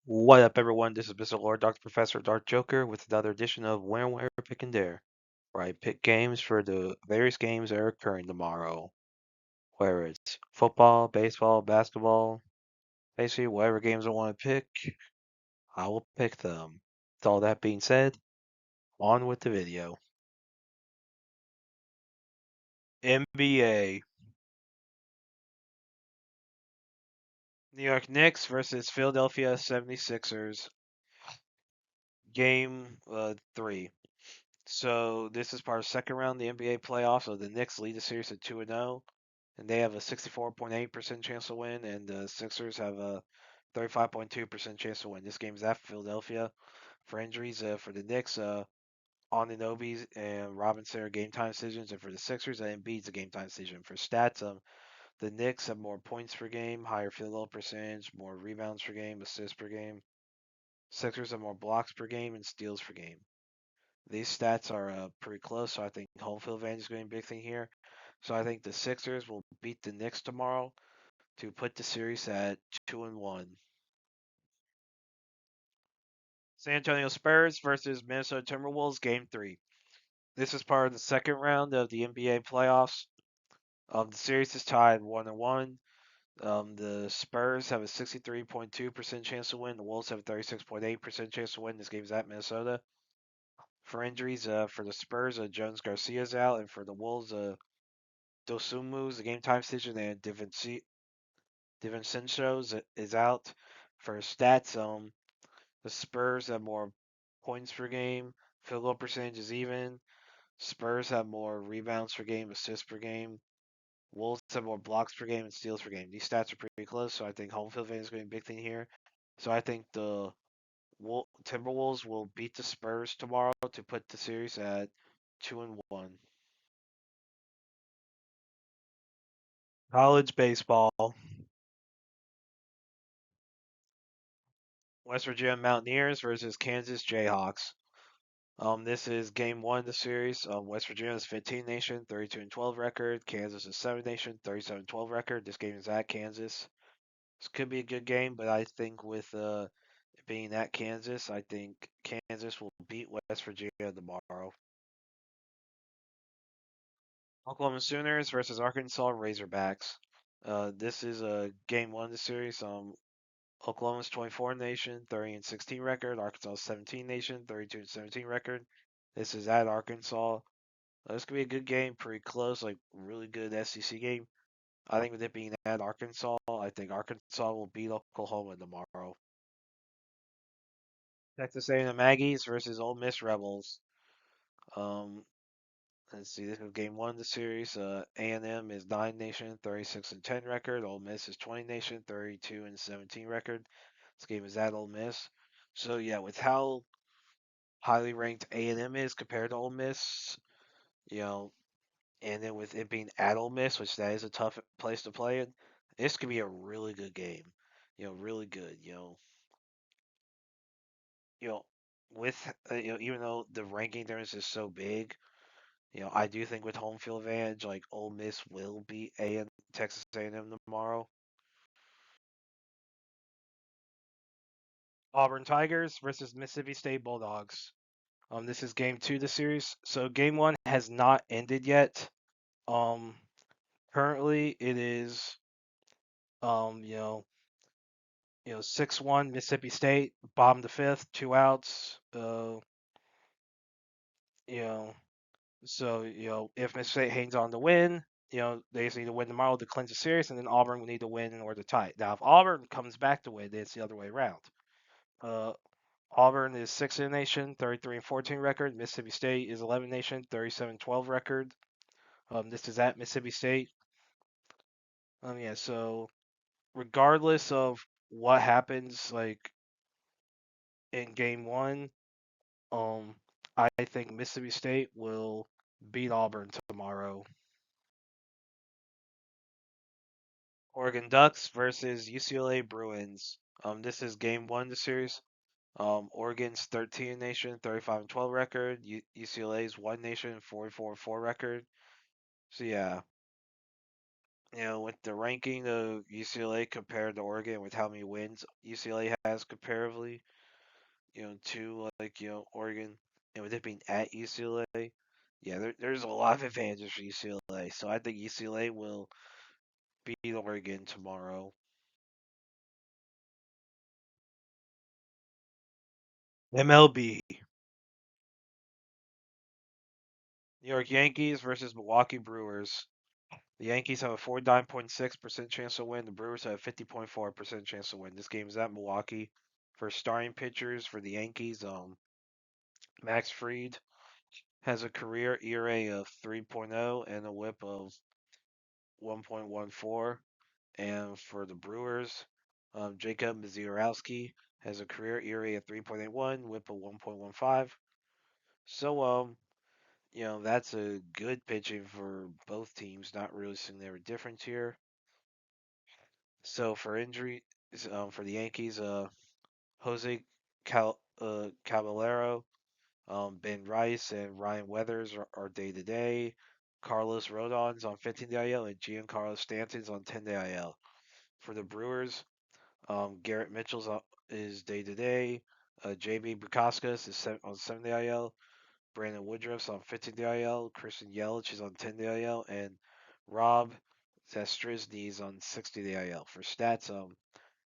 What up, everyone? This is Mr. Lord, Dr. Professor, Dark Joker, with another edition of Where, Pick, and Dare, where I pick games for the various games that are occurring tomorrow. Whether it's football, baseball, basketball, basically whatever games I want to pick, I will pick them. With all that being said, on with the video. NBA. New York Knicks versus Philadelphia 76ers. Game 3. So this is part of the second round of the NBA playoffs. So the Knicks lead the series at 2-0. And they have a 64.8% chance to win, and the Sixers have a 35.2% chance to win. This game's at Philadelphia. For injuries, for the Knicks, Anunoby and Robinson are game time decisions, and for the Sixers, Embiid's a game time decision. For stats, the Knicks have more points per game, higher field goal percentage, more rebounds per game, assists per game. Sixers have more blocks per game and steals per game. These stats are pretty close, so I think home field advantage is going to be a big thing here. So I think the Sixers will beat the Knicks tomorrow to put the series at 2-1. San Antonio Spurs versus Minnesota Timberwolves, Game 3. This is part of the second round of the NBA playoffs. The series is tied 1-1. The Spurs have a 63.2% chance to win. The Wolves have a 36.8% chance to win. This game is at Minnesota. For injuries, for the Spurs, Jones Garcia's out, and for the Wolves, Dosumu's a game time decision, and DiVincenzo is out. For stats, the Spurs have more points per game. Field goal percentage is even. Spurs have more rebounds per game, assists per game. Wolves have more blocks per game and steals per game. These stats are pretty close, so I think home field advantage is going to be a big thing here. So I think the Timberwolves will beat the Spurs tomorrow to put the series at 2-1. College baseball. West Virginia Mountaineers versus Kansas Jayhawks. This is game one of the series. West Virginia is 15 nation, 32-12 record. Kansas is 7 nation, 37-12 record. This game is at Kansas. This could be a good game, but I think with it being at Kansas, I think Kansas will beat West Virginia tomorrow. Oklahoma Sooners versus Arkansas Razorbacks. This is a game one of the series. Oklahoma's 24 nation, 30-16 record. Arkansas 17 nation, 32-17 record. This is at Arkansas. This could be a good game, pretty close, like really good SEC game. I think with it being at Arkansas, I think Arkansas will beat Oklahoma tomorrow. Texas A&M Aggies versus Ole Miss Rebels. Um, let's see, this is game one of the series. A&M is 9 nation, 36-10 record. Ole Miss is 20 nation, 32-17 record. This game is at Ole Miss. So yeah, with how highly ranked A&M is compared to Ole Miss, you know, and then with it being at Ole Miss, which that is a tough place to play in, this could be a really good game. Really good. You know, with even though the ranking difference is so big, I do think with home field advantage, like Ole Miss will beat Texas A&M tomorrow. Auburn Tigers versus Mississippi State Bulldogs. This is game two of the series. So game one has not ended yet. Um, Currently it is, um, you know, 6-1 Mississippi State, bottom the fifth, 2 outs. You know, so if Mississippi State hangs on to win, they just need to win tomorrow to clinch the series, and then Auburn will need to win in order to tie it. Now, if Auburn comes back to win, then it's the other way around. Uh, Auburn is 6 in the nation, 33-14 record. Mississippi State is 11 nation, 37-12 record. This is at Mississippi State. Yeah, so regardless of what happens, like in game one, um, I think Mississippi State will beat Auburn tomorrow. Oregon Ducks versus UCLA Bruins. This is game one of the series. Oregon's 13 nation, 35-12 record. UCLA's 1 nation, 44-4 record. So yeah, With the ranking of UCLA compared to Oregon, with how many wins UCLA has comparatively, to like Oregon, and with it being at UCLA, yeah, there's a lot of advantages for UCLA. So I think UCLA will beat Oregon tomorrow. MLB. New York Yankees versus Milwaukee Brewers. The Yankees have a 49.6% chance to win. The Brewers have a 50.4% chance to win. This game is at Milwaukee. For starting pitchers for the Yankees, Max Fried has a career ERA of 3.0 and a WHIP of 1.14. And for the Brewers, Jacob Misiorowski has a career ERA of 3.81, WHIP of 1.15. So, that's a good pitching for both teams. Not really seeing there a difference here. So for injury, for the Yankees, Jose Caballero, Ben Rice, and Ryan Weathers are day to day. Carlos Rodon's on 15-day IL, and Giancarlo Stanton's on 10-day IL. For the Brewers, Garrett Mitchell's is day to day. JB Bukauskas is on 7-day IL. Brandon Woodruff's on 15-day IL. Christian Yelich is on 10-day IL, and Rob Zastrisny's on 60-day IL. For stats,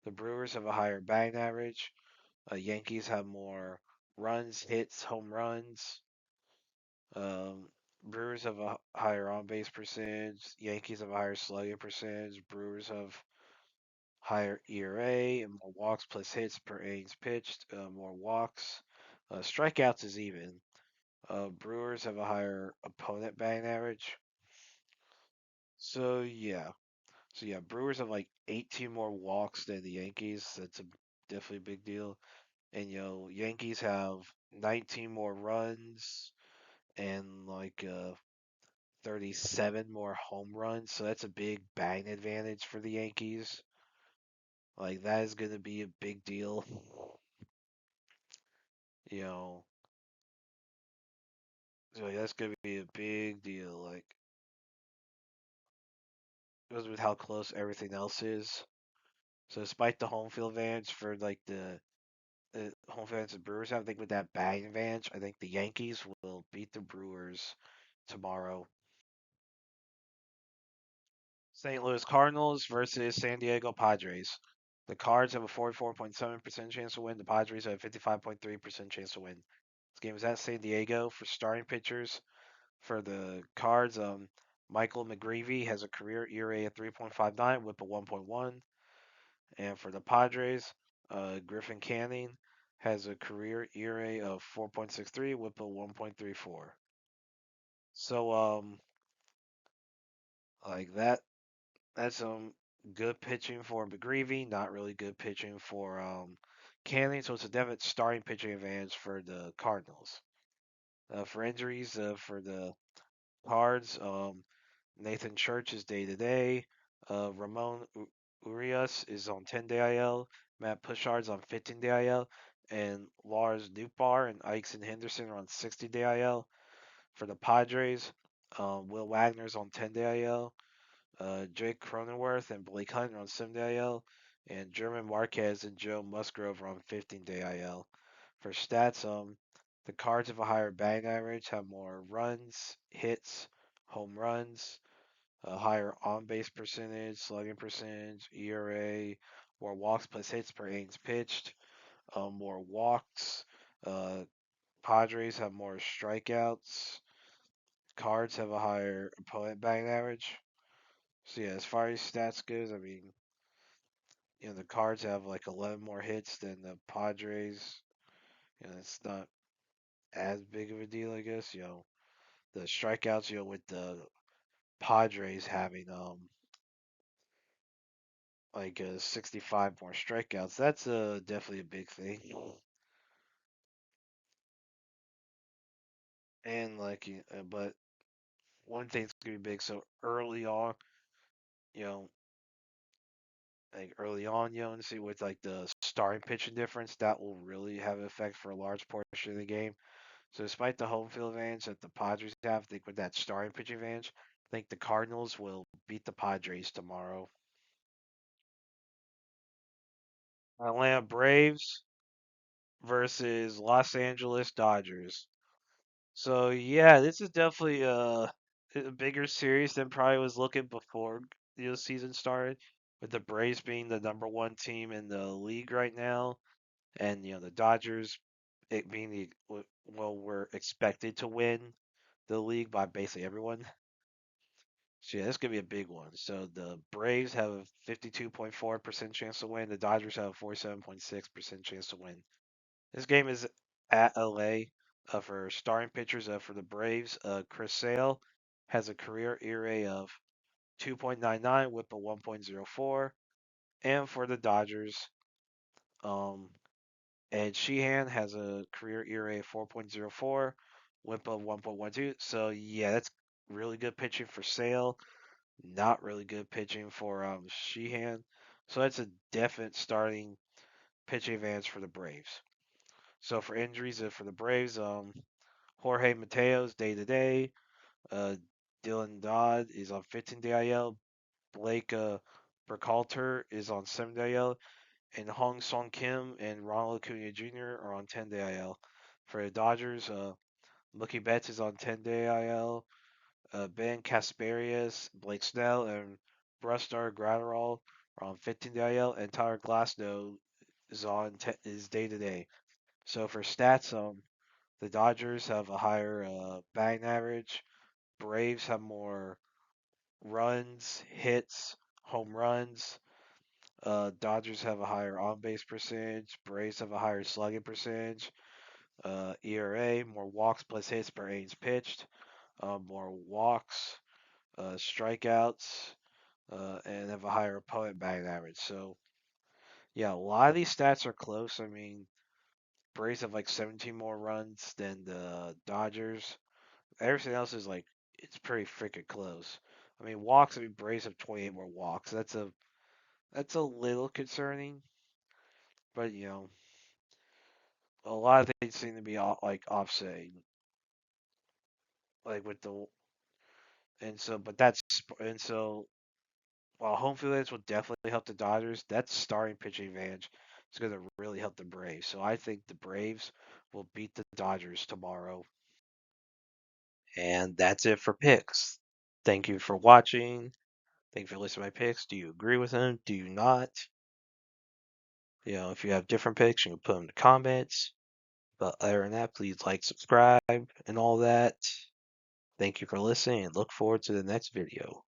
the Brewers have a higher batting average. Yankees have more runs, hits, home runs. Um, Brewers have a higher on base percentage. Yankees have a higher slugging percentage. Brewers have higher ERA and more walks plus hits per innings pitched. More walks. Strikeouts is even. Brewers have a higher opponent batting average. So yeah. So yeah, Brewers have like 18 more walks than the Yankees. That's definitely a big deal. And Yankees have 19 more runs and like 37 more home runs, so that's a big batting advantage for the Yankees. Like that is going to be a big deal. You know, so like, that's going to be a big deal. Like goes with how close everything else is. So despite the home field advantage for like the home fans and Brewers have, I think with that batting advantage, I think the Yankees will beat the Brewers tomorrow. St. Louis Cardinals versus San Diego Padres. The Cards have a 44.7% chance to win. The Padres have a 55.3% chance to win. This game is at San Diego. For starting pitchers for the Cards, Michael McGreevy has a career ERA of 3.59, WHIP of 1.1. And for the Padres, Griffin Canning has a career ERA of 4.63, WHIP of 1.34. So, like that's good pitching for McGreevy, not really good pitching for Canning. So it's a definite starting pitching advantage for the Cardinals. For injuries, for the Cards, Nathan Church is day to day. Ramon Urias is on 10-day IL. Matt Pushard's on 15-day IL. And Lars Nootbaar and Ikeson Henderson are on 60-day IL. For the Padres, Will Wagner's on 10-day IL. Jake Cronenworth and Blake Hunt are on 7-day IL. And German Marquez and Joe Musgrove are on 15-day IL. For stats, the Cards have a higher batting average, have more runs, hits, home runs, a higher on base percentage, slugging percentage, ERA, more walks plus hits per innings pitched, more walks. Uh, Padres have more strikeouts. Cards have a higher opponent batting average. So yeah, as far as stats goes, I mean, the Cards have like 11 more hits than the Padres. It's not as big of a deal, I guess. The strikeouts, with the Padres having like 65 more strikeouts, that's definitely a big thing. And like, but one thing's gonna be big. So early on, you know, and see with like the starting pitching difference, that will really have an effect for a large portion of the game. So despite the home field advantage that the Padres have, I think with that starting pitching advantage, I think the Cardinals will beat the Padres tomorrow. Atlanta Braves versus Los Angeles Dodgers. So yeah, this is definitely a bigger series than probably was looking before the season started, with the Braves being the number one team in the league right now, and the Dodgers it being well, we're expected to win the league by basically everyone. So yeah, this could be a big one. So the Braves have a 52.4% chance to win. The Dodgers have a 47.6% chance to win. This game is at LA. For starting pitchers for the Braves, Chris Sale has a career ERA of 2.99 with a 1.04. And for the Dodgers, um, Ed Sheehan has a career ERA of 4.04, whip of 1.12. So yeah, that's really good pitching for Sale. Not really good pitching for Sheehan. So that's a definite starting pitching advantage for the Braves. So for injuries for the Braves, Jorge Mateo's day to day. Uh, Dylan Dodd is on 15-day IL. Blake Burkhalter is on 7-day IL. And Hong Song Kim and Ronald Acuna Jr. are on 10-day IL. For the Dodgers, Mookie Betts is on 10-day IL. Ben Casparius, Blake Snell, and Brusdar Gratterall are on 15-day IL. And Tyler Glasnow is day to day. So for stats, the Dodgers have a higher batting average. Braves have more runs, hits, home runs. Dodgers have a higher on base percentage. Braves have a higher slugging percentage. ERA, more walks plus hits per innings pitched. More walks, strikeouts, and have a higher opponent batting average. So, yeah, a lot of these stats are close. I mean, Braves have like 17 more runs than the Dodgers. Everything else is like it's pretty freaking close. I mean, walks. I mean, Braves have 28 more walks. That's a little concerning, but a lot of things seem to be like offsetting, like with the and so while home field advantage will definitely help the Dodgers, that starting pitching advantage is going to really help the Braves. So I think the Braves will beat the Dodgers tomorrow. And that's it for picks. Thank you for watching. Thank you for listening to my picks. Do you agree with them? Do you not? If you have different picks, you can put them in the comments. But other than that, please like, subscribe, and all that. Thank you for listening, and look forward to the next video.